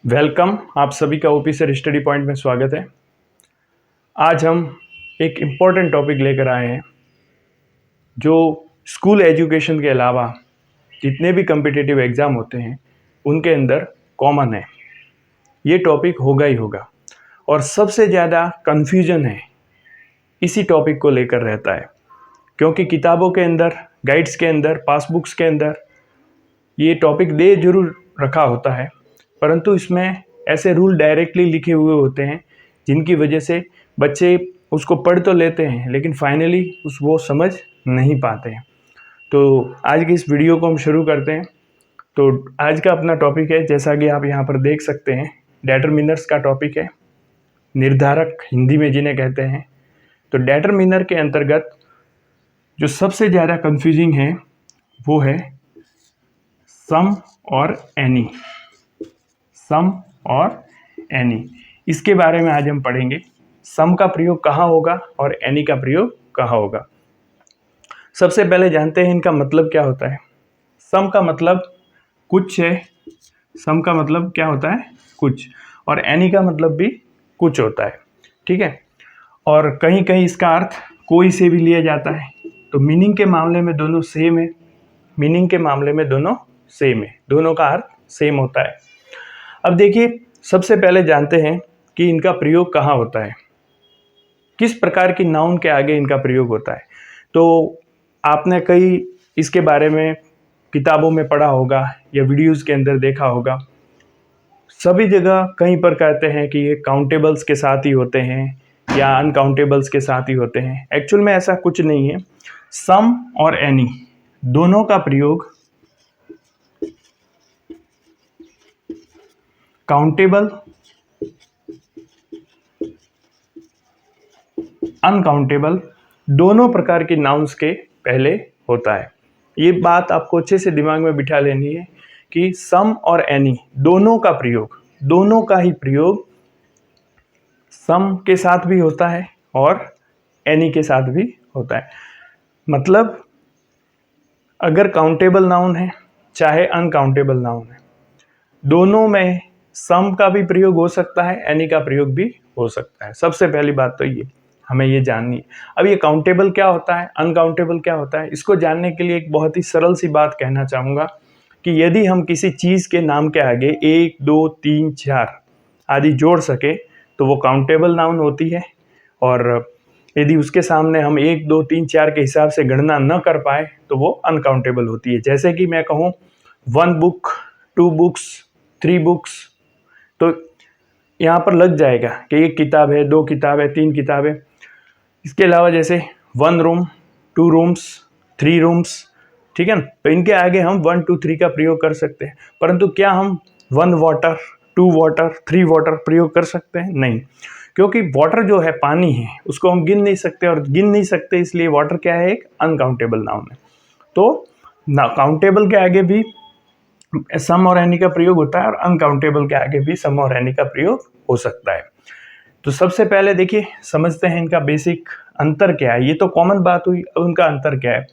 Welcome. आप सभी का ओपी सर स्टडी पॉइंट में स्वागत है। आज हम एक इम्पॉर्टेंट टॉपिक लेकर आए हैं जो स्कूल एजुकेशन के अलावा जितने भी कम्पिटिटिव एग्ज़ाम होते हैं उनके अंदर कॉमन है। ये टॉपिक होगा ही होगा और सबसे ज़्यादा कन्फ्यूजन है इसी टॉपिक को लेकर रहता है, क्योंकि किताबों के अंदर, गाइड्स के अंदर, पासबुक्स के अंदर ये टॉपिक दे जरूर रखा होता है, परंतु इसमें ऐसे रूल डायरेक्टली लिखे हुए होते हैं जिनकी वजह से बच्चे उसको पढ़ तो लेते हैं लेकिन फाइनली वो समझ नहीं पाते हैं। तो आज की इस वीडियो को हम शुरू करते हैं। तो आज का अपना टॉपिक है, जैसा कि आप यहाँ पर देख सकते हैं, डिटरमिनर्स का टॉपिक है, निर्धारक हिंदी में जिन्हें कहते हैं। तो डिटरमिनर के अंतर्गत जो सबसे ज़्यादा कंफ्यूजिंग है वो है सम और एनी। सम और एनी, इसके बारे में आज हम पढ़ेंगे। सम का प्रयोग कहाँ होगा और एनी का प्रयोग कहाँ होगा। सबसे पहले जानते हैं इनका मतलब क्या होता है। सम का मतलब कुछ है, सम का मतलब क्या होता है, कुछ, और एनी का मतलब भी कुछ होता है, ठीक है। और कहीं कहीं इसका अर्थ कोई से भी लिया जाता है। तो मीनिंग के मामले में दोनों सेम है, मीनिंग के मामले में दोनों सेम है, दोनों का अर्थ सेम होता है। अब देखिए, सबसे पहले जानते हैं कि इनका प्रयोग कहाँ होता है, किस प्रकार की नाउन के आगे इनका प्रयोग होता है। तो आपने कई इसके बारे में किताबों में पढ़ा होगा या वीडियोस के अंदर देखा होगा। सभी जगह कहीं पर कहते हैं कि ये काउंटेबल्स के साथ ही होते हैं या अनकाउंटेबल्स के साथ ही होते हैं। एक्चुअल में ऐसा कुछ नहीं है। सम और एनी दोनों का प्रयोग काउंटेबल, अनकाउंटेबल दोनों प्रकार के नाउन्स के पहले होता है। ये बात आपको अच्छे से दिमाग में बिठा लेनी है कि सम और एनी दोनों का प्रयोग, दोनों का ही प्रयोग सम के साथ भी होता है और एनी के साथ भी होता है। मतलब अगर काउंटेबल नाउन है चाहे अनकाउंटेबल नाउन है, दोनों में सम का भी प्रयोग हो सकता है, एनी का प्रयोग भी हो सकता है। सबसे पहली बात तो ये हमें ये जाननी है। अब ये काउंटेबल क्या होता है, अनकाउंटेबल क्या होता है, इसको जानने के लिए एक बहुत ही सरल सी बात कहना चाहूँगा कि यदि हम किसी चीज़ के नाम के आगे 1, 2, 3, 4 आदि जोड़ सके तो वो काउंटेबल नाउन होती है, और यदि उसके सामने हम 1, 2, 3, 4 के हिसाब से गणना न कर पाए तो वो अनकाउंटेबल होती है। जैसे कि मैं कहूँ 1 बुक, 2 बुक्स, 3 बुक्स, तो यहाँ पर लग जाएगा कि 1 किताब है, 2 किताब है, 3 किताब है। इसके अलावा जैसे 1 रूम, 2 रूम्स, 3 रूम्स, ठीक है ना। तो इनके आगे हम 1, 2, 3 का प्रयोग कर सकते हैं, परंतु क्या हम 1 वाटर, 2 वाटर, 3 वाटर प्रयोग कर सकते हैं? नहीं, क्योंकि वाटर जो है, पानी है, उसको हम गिन नहीं सकते, और गिन नहीं सकते इसलिए वाटर क्या है, एक अनकाउंटेबल नाउन है। तो ना काउंटेबल के आगे भी सम और एनी का प्रयोग होता है और अनकाउंटेबल के आगे भी सम और एनी का प्रयोग हो सकता है। तो सबसे पहले देखिए, समझते हैं इनका बेसिक अंतर क्या है। ये तो कॉमन बात हुई, उनका अंतर क्या है।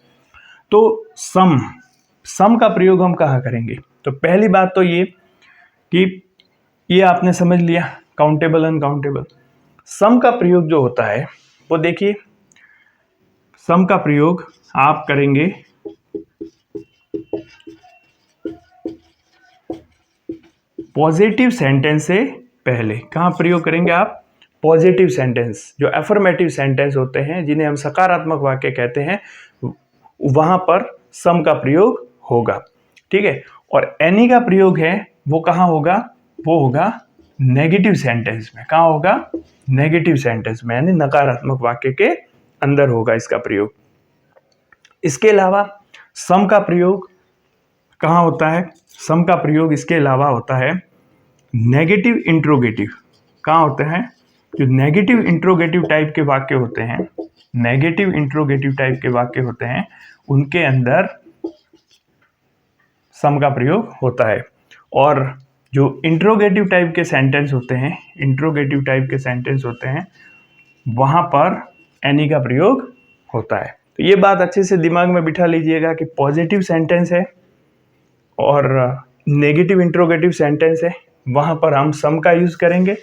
तो सम का प्रयोग हम कहाँ करेंगे? तो पहली बात तो ये कि ये आपने समझ लिया, काउंटेबल अनकाउंटेबल। सम का प्रयोग जो होता है वो देखिए, सम का प्रयोग आप करेंगे पॉजिटिव सेंटेंस से पहले। कहाँ प्रयोग करेंगे आप? पॉजिटिव सेंटेंस, जो अफर्मेटिव सेंटेंस होते हैं, जिन्हें हम सकारात्मक वाक्य कहते हैं, वहां पर सम का प्रयोग होगा, ठीक है। और एनी का प्रयोग है वो कहाँ होगा? वो होगा नेगेटिव सेंटेंस में। कहाँ होगा? नेगेटिव सेंटेंस में, यानी नकारात्मक वाक्य के अंदर होगा इसका प्रयोग। इसके अलावा सम का प्रयोग कहाँ होता है? सम का प्रयोग इसके अलावा होता है नेगेटिव इंट्रोगेटिव। कहाँ होते हैं? जो नेगेटिव इंट्रोगेटिव टाइप के वाक्य होते हैं, नेगेटिव इंट्रोगेटिव टाइप के वाक्य होते हैं, उनके अंदर सम का प्रयोग होता है। और जो इंट्रोगेटिव टाइप के सेंटेंस होते हैं, इंट्रोगेटिव टाइप के सेंटेंस होते हैं, वहाँ पर एनी का प्रयोग होता है। तो ये बात अच्छे से दिमाग में बिठा लीजिएगा कि पॉजिटिव सेंटेंस है और नेगेटिव इंट्रोगेटिव सेंटेंस है, वहाँ पर हम सम का यूज़ करेंगे,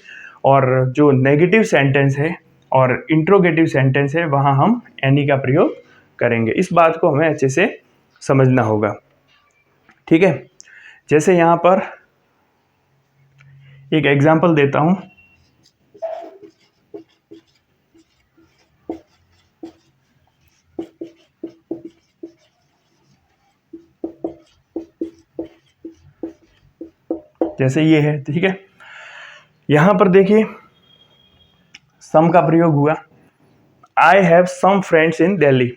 और जो नेगेटिव सेंटेंस है और इंट्रोगेटिव सेंटेंस है वहाँ हम एनी का प्रयोग करेंगे। इस बात को हमें अच्छे से समझना होगा, ठीक है। जैसे यहाँ पर एक एग्जाम्पल देता हूँ। जैसे ये है, ठीक है। यहाँ पर देखिए सम का प्रयोग हुआ, I have some friends in Delhi.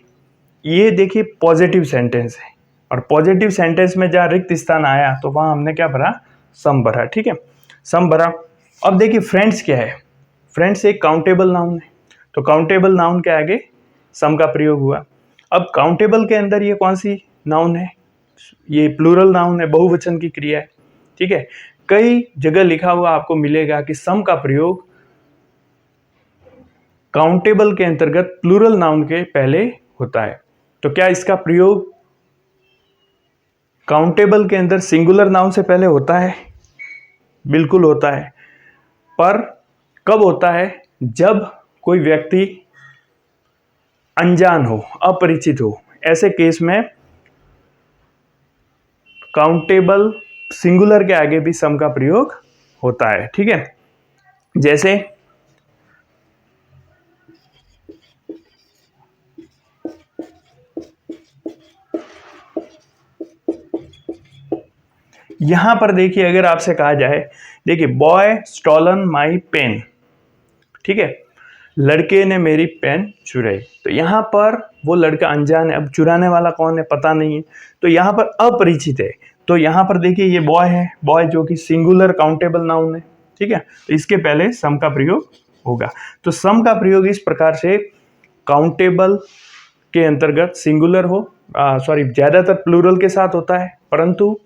ये देखिए पॉजिटिव सेंटेंस है, और पॉजिटिव सेंटेंस में जहाँ रिक्त स्थान आया तो वहाँ हमने क्या भरा, सम भरा, ठीक है, सम भरा। अब देखिए फ्रेंड्स क्या है, फ्रेंड्स एक काउंटेबल नाउन है, तो काउंटेबल नाउन के आगे सम का प्रयोग हुआ। अब काउंटेबल के अंदर ये कौन सी नाउन है, ये प्लूरल नाउन है, बहुवचन की क्रिया है, ठीक है। कई जगह लिखा हुआ आपको मिलेगा कि सम का प्रयोग काउंटेबल के अंतर्गत प्लूरल नाउन के पहले होता है। तो क्या इसका प्रयोग काउंटेबल के अंदर सिंगुलर नाउन से पहले होता है? बिल्कुल होता है, पर कब होता है, जब कोई व्यक्ति अनजान हो, अपरिचित हो, ऐसे केस में काउंटेबल सिंगुलर के आगे भी सम का प्रयोग होता है, ठीक है। जैसे यहां पर देखिए, अगर आपसे कहा जाए, देखिए बॉय स्टॉलन माई पेन, ठीक है, लड़के ने मेरी पेन चुराई, तो यहां पर वो लड़का अनजान है, अब चुराने वाला कौन है पता नहीं है, तो यहां पर अपरिचित है। तो यहां पर देखिए ये बॉय है, बॉय जो कि सिंगुलर काउंटेबल नाउन है, ठीक है, तो इसके पहले सम का प्रयोग होगा। तो सम का प्रयोग इस प्रकार से काउंटेबल के अंतर्गत सिंगुलर हो, सॉरी ज्यादातर प्लूरल के साथ होता है, परंतु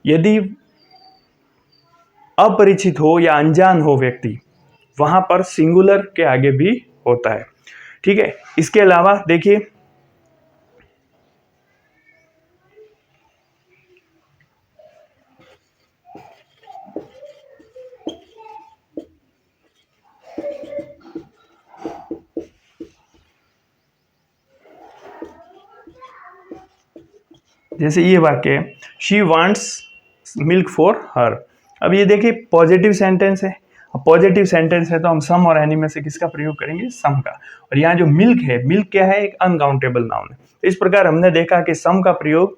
यदि अपरिचित हो या अनजान हो व्यक्ति, वहां पर सिंगुलर के आगे भी होता है, ठीक है। इसके अलावा देखिए जैसे ये वाक्य है, she wants milk for her. अब ये देखिए पॉजिटिव सेंटेंस है, अब पॉजिटिव सेंटेंस है तो हम सम और एनी में से किसका प्रयोग करेंगे, सम का। और यहाँ जो मिल्क है, मिल्क क्या है, एक अनकाउंटेबल नाउन है। तो इस प्रकार हमने देखा कि सम का प्रयोग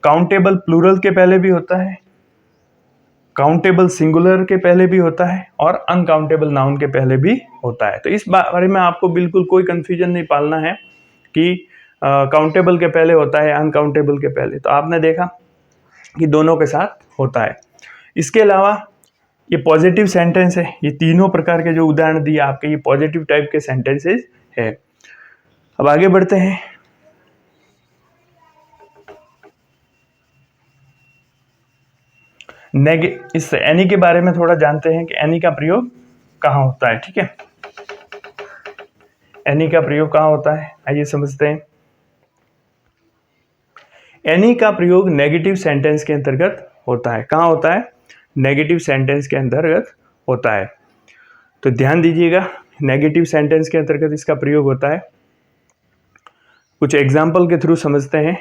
काउंटेबल प्लूरल के पहले भी होता है, काउंटेबल सिंगुलर के पहले भी होता है, और अनकाउंटेबल नाउन के पहले भी होता है। तो इस बारे में आपको बिल्कुल कोई कंफ्यूजन नहीं पालना है कि काउंटेबल के पहले होता है, अनकाउंटेबल के पहले। तो आपने देखा कि दोनों के साथ होता है। इसके अलावा ये पॉजिटिव सेंटेंस है, ये तीनों प्रकार के जो उदाहरण दिए आपके, ये पॉजिटिव टाइप के सेंटेंसेस है। अब आगे बढ़ते हैं। इस एनी के बारे में थोड़ा जानते हैं कि एनी का प्रयोग कहाँ होता है, ठीक है। एनी का प्रयोग कहाँ होता है, आइए समझते हैं। एनी का प्रयोग नेगेटिव सेंटेंस के अंतर्गत होता है। कहाँ होता है, नेगेटिव सेंटेंस के अंतर्गत होता है। तो ध्यान दीजिएगा, नेगेटिव सेंटेंस के अंतर्गत इसका प्रयोग होता है। कुछ एग्जाम्पल के थ्रू समझते हैं।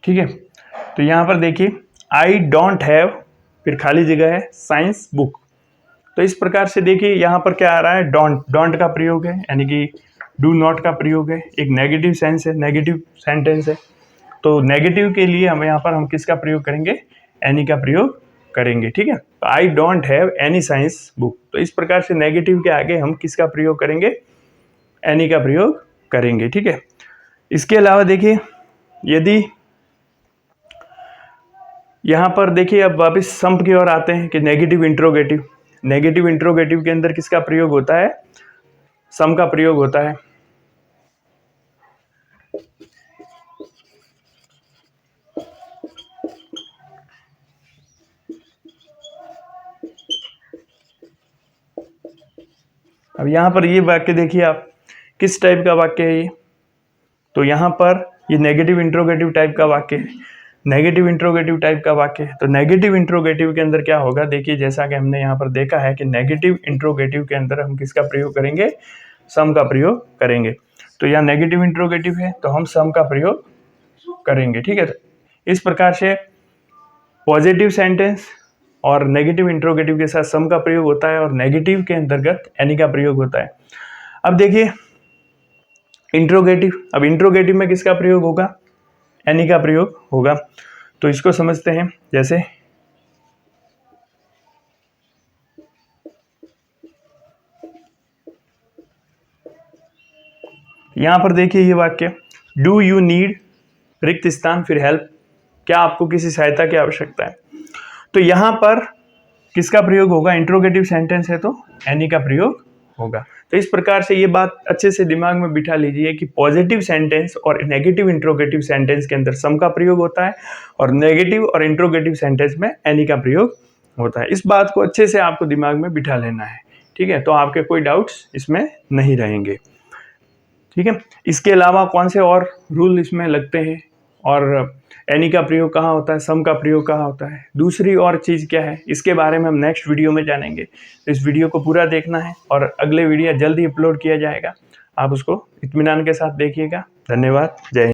ठीक है, तो यहां पर देखिए, आई डोंट हैव, फिर खाली जगह है, साइंस बुक। तो इस प्रकार से देखिए यहाँ पर क्या आ रहा है, डोंट, डोंट का प्रयोग है, यानी कि डू नॉट का प्रयोग है, एक नेगेटिव सेंस है, नेगेटिव सेंटेंस है। तो नेगेटिव के लिए हम यहाँ पर हम किसका प्रयोग करेंगे, एनी का प्रयोग करेंगे, ठीक है। तो I don't have any science book, तो इस प्रकार से नेगेटिव के आगे हम किसका प्रयोग करेंगे, एनी का प्रयोग करेंगे, ठीक है। इसके अलावा देखिए, यदि यहाँ पर देखिए, अब वापस सम की ओर आते हैं कि नेगेटिव इंट्रोगेटिव, नेगेटिव इंट्रोगेटिव के अंदर किसका प्रयोग होता है, सम का प्रयोग होता है। अब यहाँ पर ये वाक्य देखिए आप, किस टाइप का वाक्य है ये? तो यहाँ पर ये नेगेटिव इंट्रोगेटिव टाइप का वाक्य है, नेगेटिव इंट्रोगेटिव टाइप का वाक्य है। तो नेगेटिव इंट्रोगेटिव के अंदर क्या होगा, देखिए जैसा कि हमने यहाँ पर देखा है कि नेगेटिव इंट्रोगेटिव के अंदर हम किसका प्रयोग करेंगे, सम का प्रयोग करेंगे। तो यहाँ नेगेटिव इंट्रोगेटिव है तो हम सम का प्रयोग करेंगे, ठीक है। तो इस प्रकार से पॉजिटिव सेंटेंस और नेगेटिव इंट्रोगेटिव के साथ सम का प्रयोग होता है और नेगेटिव के अंतर्गत एनी का प्रयोग होता है। अब देखिए इंट्रोगेटिव, अब इंट्रोगेटिव में किसका प्रयोग होगा, एनी का प्रयोग होगा। तो इसको समझते हैं। जैसे यहां पर देखिए ये वाक्य, डू यू नीड, रिक्त स्थान, फिर हेल्प, क्या आपको किसी सहायता की आवश्यकता है। तो यहां पर किसका प्रयोग होगा, इंट्रोगेटिव सेंटेंस है तो एनी का प्रयोग होगा। तो इस प्रकार से ये बात अच्छे से दिमाग में बिठा लीजिए कि पॉजिटिव सेंटेंस और नेगेटिव इंट्रोगेटिव सेंटेंस के अंदर सम का प्रयोग होता है और नेगेटिव और इंट्रोगेटिव सेंटेंस में एनी का प्रयोग होता है। इस बात को अच्छे से आपको दिमाग में बिठा लेना है, ठीक है। तो आपके कोई डाउट्स इसमें नहीं रहेंगे, ठीक है। इसके अलावा कौन से और रूल इसमें लगते हैं और एनी का प्रयोग कहाँ होता है, सम का प्रयोग कहाँ होता है, दूसरी और चीज़ क्या है, इसके बारे में हम नेक्स्ट वीडियो में जानेंगे। तो इस वीडियो को पूरा देखना है और अगले वीडियो जल्दी अपलोड किया जाएगा, आप उसको इत्मीनान के साथ देखिएगा। धन्यवाद, जय हिंद।